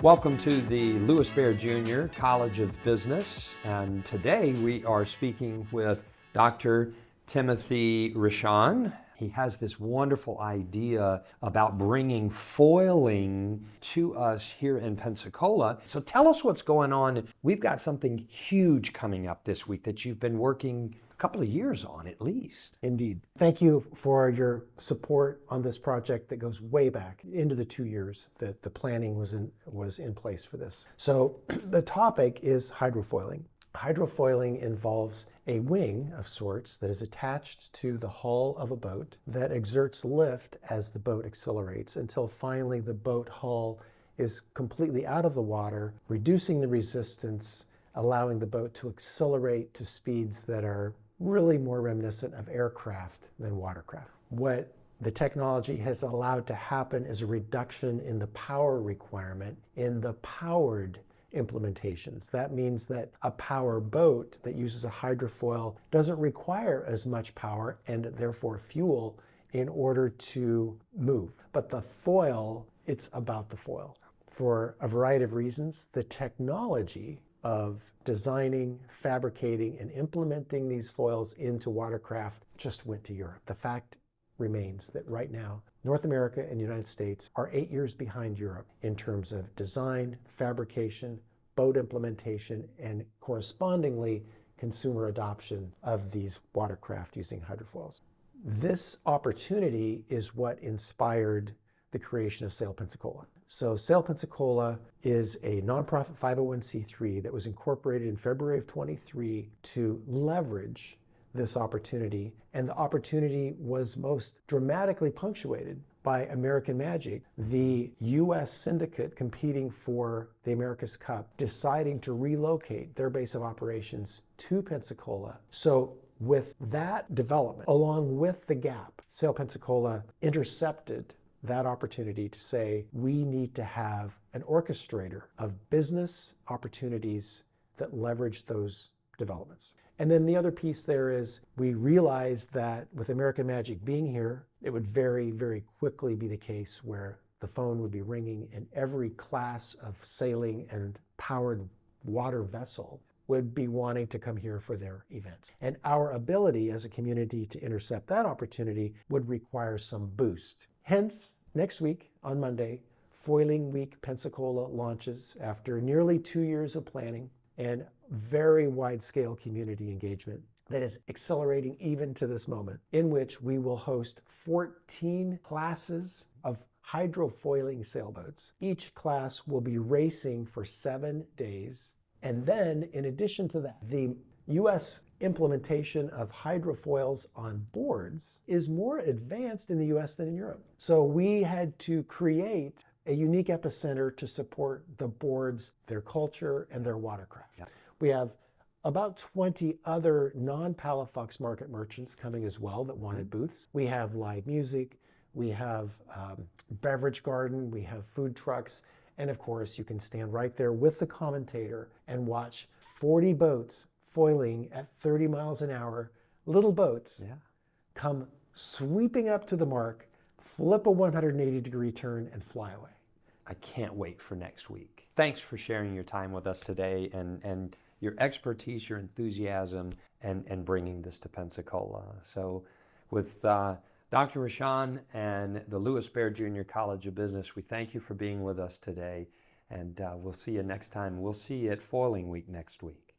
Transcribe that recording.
Welcome to the Lewis Bear Jr. College of Business, and today we are speaking with Dr. Timothy Ryschon. He has this wonderful idea about bringing foiling to us here in Pensacola. So tell us what's going on. We've got something huge coming up this week that you've been working a couple of years on at least. Indeed. Thank you for your support on this project that goes way back into the 2 years that the planning was in place for this. So the topic is hydrofoiling. Hydrofoiling involves a wing of sorts that is attached to the hull of a boat that exerts lift as the boat accelerates until finally the boat hull is completely out of the water, reducing the resistance, allowing the boat to accelerate to speeds that are really more reminiscent of aircraft than watercraft. What the technology has allowed to happen is a reduction in the power requirement in the powered implementations. That means that a power boat that uses a hydrofoil doesn't require as much power and therefore fuel in order to move. But the foil, it's about the foil. For a variety of reasons, the technology of designing, fabricating, and implementing these foils into watercraft just went to Europe. The fact remains that right now, North America and the United States are 8 years behind Europe in terms of design, fabrication, boat implementation, and correspondingly consumer adoption of these watercraft using hydrofoils. This opportunity is what inspired the creation of Sail Pensacola. So Sail Pensacola is a nonprofit 501c3 that was incorporated in February of 23 to leverage this opportunity, and the opportunity was most dramatically punctuated by American Magic, the U.S. syndicate competing for the America's Cup, deciding to relocate their base of operations to Pensacola. So with that development, along with the gap, Sail Pensacola intercepted that opportunity to say, we need to have an orchestrator of business opportunities that leverage those developments. And then the other piece there is we realized that with American Magic being here, it would very, very quickly be the case where the phone would be ringing and every class of sailing and powered water vessel would be wanting to come here for their events. And our ability as a community to intercept that opportunity would require some boost. Hence, next week on Monday, Foiling Week Pensacola launches after nearly 2 years of planning and very wide-scale community engagement that is accelerating even to this moment, in which we will host 14 classes of hydrofoiling sailboats. Each class will be racing for 7 days. And then, in addition to that, the U.S. implementation of hydrofoils on boards is more advanced in the U.S. than in Europe. So we had to create a unique epicenter to support the boards, their culture, and their watercraft. Yeah. We have about 20 other non-Palafox market merchants coming as well that wanted booths. We have live music, we have beverage garden, we have food trucks, and of course you can stand right there with the commentator and watch 40 boats foiling at 30 miles an hour, little boats, come sweeping up to the mark, flip a 180-degree turn, and fly away. I can't wait for next week. Thanks for sharing your time with us today and your expertise, your enthusiasm, and bringing this to Pensacola. So with Dr. Ryschon and the Lewis Bear Jr. College of Business, we thank you for being with us today, and we'll see you next time. We'll see you at Foiling Week next week.